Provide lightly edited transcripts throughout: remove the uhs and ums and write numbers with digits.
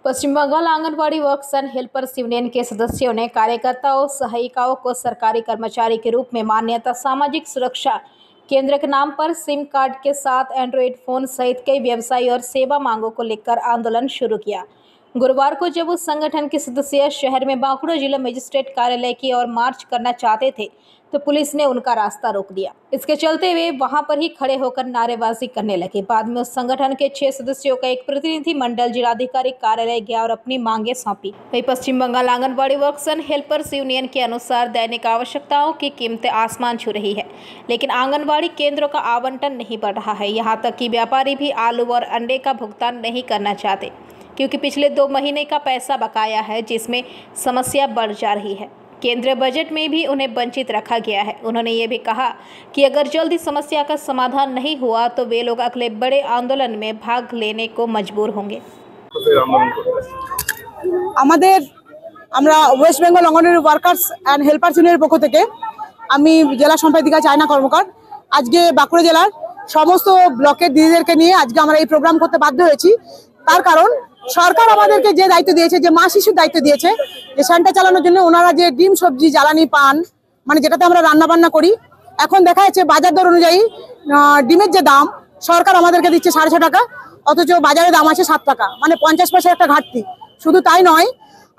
Paschim Bangal anganwadi workers and helpers union के सदस्यों ने कार्यकर्ताओं सहायिकाओं को सरकारी कर्मचारी के रूप में मान्यता सामाजिक सुरक्षा केंद्र के नाम पर सिम कार्ड के साथ एंड्रॉयड फोन सहित कई व्यवसाय और सेवा मांगों को लेकर आंदोलन शुरू किया। गुरुवार को जब उस संगठन के सदस्य शहर में बांकुड़ा जिला मजिस्ट्रेट कार्यालय की ओर मार्च करना चाहते थे तो पुलिस ने उनका रास्ता रोक दिया। इसके चलते वे वहां पर ही खड़े होकर नारेबाजी करने लगे। बाद में उस संगठन के 6 सदस्यों का एक प्रतिनिधि मंडल जिलाधिकारी कार्यालय गया और अपनी मांगे सौंपी। वही Paschim Bangal anganwadi workers and helpers union के अनुसार दैनिक आवश्यकताओं की कीमतें आसमान छू रही है, लेकिन आंगनबाड़ी केंद्रों का आवंटन नहीं बढ़ रहा है। यहाँ तक कि व्यापारी भी आलू और अंडे का भुगतान नहीं करना चाहते क्योंकि पिछले 2 महीने का पैसा बकाया है, जिसमें समस्या बढ़ जा रही है। केंद्रीय बजट में भी उन्हें वंचित रखा गया है। उन्होंने ये भी कहा कि अगर जल्दी समस्या का समाधान नहीं हुआ तो वे लोग अगले बड़े आंदोलन में भाग लेने को मजबूर होंगे। West Bengal anganwadi workers and helpers union पक्ष থেকে আমি জেলা সম্পাদিকা চায়না কর্মকার আজকে বাঁকুড়া জেলার সমস্ত ব্লকের দিদিদেরকে নিয়ে আজকে আমরা এই প্রোগ্রাম করতে বাধ্য হয়েছি। তার কারণ সরকার আমাদেরকে যে দায়িত্ব দিয়েছে, যে মা শিশুর দায়িত্ব দিয়েছে, যে সেন্টার চালানোর জন্য ওনারা যে ডিম সবজি জ্বালানি পান মানে যেটাতে আমরা রান্না বান্না করি, এখন দেখা যাচ্ছে বাজার দর অনুযায়ী ডিমের যে দাম সরকার আমাদেরকে দিচ্ছে 6.5 টাকা, অথচ বাজারে দাম আছে 7 টাকা, মানে 50 পয়সার একটা ঘাটতি। শুধু তাই নয়,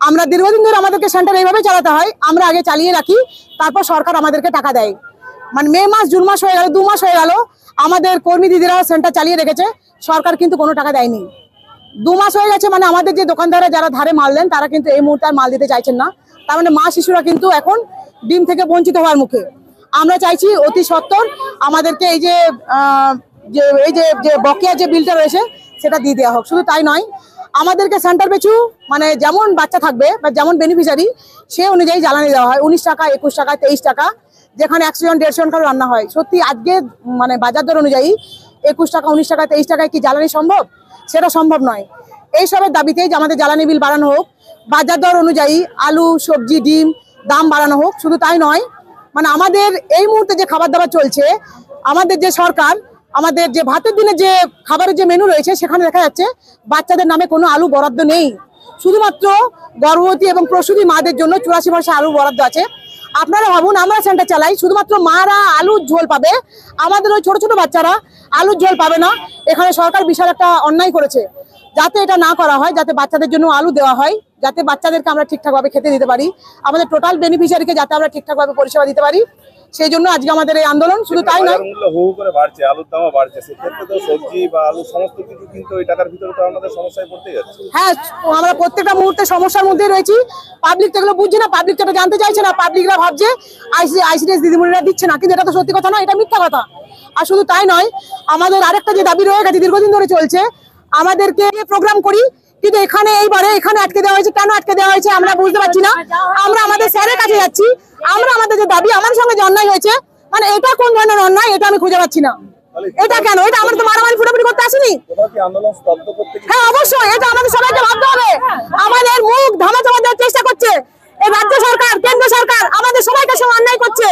আমরা দীর্ঘদিন ধরে আমাদেরকে সেন্টার এইভাবে চালাতে হয়, আমরা আগে চালিয়ে রাখি, তারপর সরকার আমাদেরকে টাকা দেয়। মানে মে মাস জুন মাস হয়ে গেল, 2 মাস হয়ে গেল, আমাদের কর্মী দিদিরা সেন্টার চালিয়ে রেখেছে, সরকার কিন্তু কোনো টাকা দেয়নি। 2 মাস হয়ে গেছে, মানে আমাদের যে দোকানদাররা যারা ধারে মাল দেন তারা কিন্তু এই মুহূর্তে আর মাল দিতে চাইছেন না। তার মানে মা শিশুরা কিন্তু এখন ডিম থেকে বঞ্চিত হওয়ার মুখে। আমরা চাইছি অতি সত্বর আমাদেরকে এই যে বকেয়া যে বিলটা রয়েছে সেটা দিয়ে দেওয়া হোক। শুধু তাই নয়, আমাদেরকে সেন্টার পিছু মানে যেমন বাচ্চা থাকবে বা যেমন বেনিফিশিয়ারি সে অনুযায়ী জ্বালানি দেওয়া হয়, 19 টাকা, 21 টাকা, 23 টাকা, যেখানে 100 জন 150 জন করে রান্না হয়। সত্যি আজকে মানে বাজার দর অনুযায়ী 21 টাকা, 19 টাকা, 23 টাকায় কি জ্বালানি সম্ভব? সেটা সম্ভব নয়। এইসবের দাবিতেই যে আমাদের জ্বালানি বিল বাড়ানো হোক, বাজার দর অনুযায়ী আলু, সবজি, ডিম দাম বাড়ানো হোক। শুধু তাই নয়, মানে আমাদের এই মুহূর্তে যে খাবার দাবার চলছে, আমাদের যে সরকার আমাদের যে ভাতের দিনে যে খাবারের যে মেনু রয়েছে সেখানে দেখা যাচ্ছে বাচ্চাদের নামে কোনো আলু বরাদ্দ নেই। শুধুমাত্র গর্ভবতী এবং প্রসূতি মাদের জন্য 84 পয়সা আলু বরাদ্দ আছে। আপনারা ভাবুন, আমরা সেন্টার চালাই, শুধুমাত্র মারা আলুর ঝোল পাবে, আমাদের ওই ছোট ছোট বাচ্চারা আলুর ঝোল পাবে না। এখানে সরকার বিশাল একটা অন্যায় করেছে। যাতে এটা না করা হয়, যাতে বাচ্চাদের জন্য আলু দেওয়া হয়, যাতে বাচ্চাদেরকে আমরা ঠিকঠাকভাবে খেতে দিতে পারি, আমাদের টোটাল বেনিফিশিয়ারিকে যাতে আমরা ঠিকঠাকভাবে পরিষেবা দিতে পারি, সেই জন্য আজকে আমাদের এই আন্দোলন। শুধু তাই নয়, হু করে বাড়ছে, আলুর দামও বাড়ছে, সেক্ষেত্রে তো সবজি বা আলু সমস্ত কিছু কিন্তু এই টাকার ভিতরে তো আমাদের সমস্যায় পড়তে যাচ্ছে। হ্যাঁ, আমরা প্রত্যেকটা মুহূর্তে সমস্যার মধ্যে রয়েছি। পাবলিক তো এগুলো বুঝছে না, পাবলিক তো জানতে চাইছে না। পাবলিকরা ভাবছে আইসিডিএস দিদিমণিরা দিচ্ছে না, কিন্তু এটা তো সত্যি কথা না, এটা মিথ্যা কথা। আর শুধু তাই নয়, আমাদের আরেকটা যে দাবি রয়ে গেছে, দীর্ঘদিন ধরে চলছে, আমাদেরকে প্রোগ্রাম করি, কিন্তু এখানে এইবারে এখানে আটকে দেওয়া হয়েছে। কেন আটকে দেওয়া হয়েছে আমরা বুঝতে পারছি না। আমরা আমাদের স্যারের কাছে যাচ্ছি, আমরা আমাদের যে দাবি, আমার সঙ্গে যে অন্যায় হয়েছে, মানে এটা কোন ধরনের অন্যায় এটা আমি খুঁজে পাচ্ছি না। এটা কেন? এটা আমরা তো মারামারি ফুটাফুটি করতে আসিনি। হ্যাঁ, অবশ্যই এটা আমাদের সবাইকে ভাবতে হবে। আমাদের মুখ ধামাচাপা দেওয়ার চেষ্টা করছে এই রাজ্য সরকার, কেন্দ্র সরকার, আমাদের সবাইকে সব অন্যায় করছে।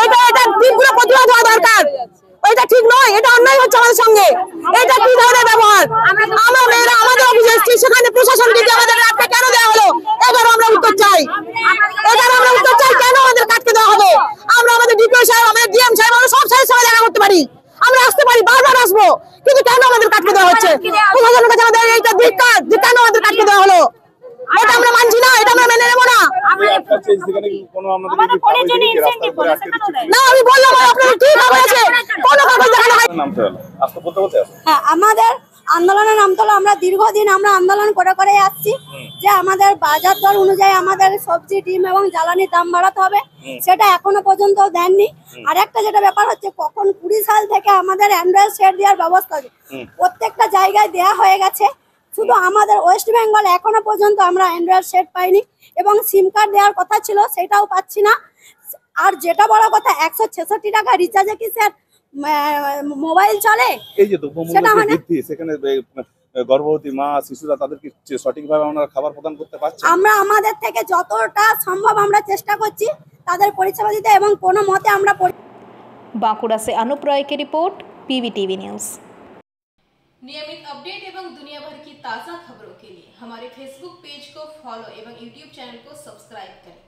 এটা তীব্র প্রতিবাদ হওয়া দরকার। এটা ঠিক নয়, এটা অন্যায় হচ্ছে আমাদের সঙ্গে। এটা কি ধরনের ব্যবহার? আমরা মেয়েরা আমাদের অফিসে এসেছি, সেখানে প্রশাসনকে আমাদের আটকে কেন দেওয়া হলো? এবার আমরা উত্তর চাই। কেন আমাদের আটকে দেওয়া হবে? আমরা আমাদের ডিপিও সাহেব, আমাদের ডিএম সাহেব, আমরা সব সাহেবের সঙ্গে দেখা করতে পারি, আমরা আসতে পারি, বারবার আসবো, কিন্তু কেন আমাদের আটকে দেওয়া হচ্ছে? প্রশাসনের কাছে আমাদের এইটা ধিক্কার যে কেন আমাদের আটকে দেওয়া হলো। এটা আমরা মানছি না, এটা আমরা মেনে নেবো না। না, আমি বললাম আপনাদের কি খবর আছে, কোনো কাগজ দেখানো হয়। হ্যাঁ, আমাদের আন্দোলনের নাম হলো, আমরা দীর্ঘদিন আমরা আন্দোলন করে আসছি যে আমাদের বাজার দর অনুযায়ী আমাদের সবজি, ডিম এবং জ্বালানির দাম বাড়াতে হবে, সেটা এখনো পর্যন্ত দেননি। আর একটা যেটা ব্যাপার হচ্ছে, কখন 20 সাল থেকে আমাদের অ্যান্ড্রয়েড সেট দেওয়ার ব্যবস্থা প্রত্যেকটা জায়গায় দেওয়া হয়ে গেছে, শুধু আমাদের ওয়েস্ট বেঙ্গল এখনো পর্যন্ত আমরা অ্যান্ড্রয়েড সেট পাইনি, এবং সিম কার্ড দেওয়ার কথা ছিল সেটাও পাচ্ছি না। আর যেটা বড় কথা, 166 টাকা রিচার্জে কি স্যার মোবাইল চলে? এই যে দ্রব্যমূল্য বৃদ্ধি, সেখানে গর্ভবতী মা শিশুরা তাদেরকে সঠিকভাবে আমরা খাবার প্রদান করতে পারছি? আমরা আমাদের থেকে যতটা সম্ভব আমরা চেষ্টা করছি তাদের পরিষেবা দিতে, এবং কোনো মতে আমরা। बांकुड़ा से अनुप रॉय की रिपोर्ट, PVTV न्यूज़। नियमित अपडेट एवं दुनिया भर की ताज़ा खबरों के लिए हमारे फेसबुक पेज को फॉलो एवं यूट्यूब चैनल को सब्सक्राइब करें।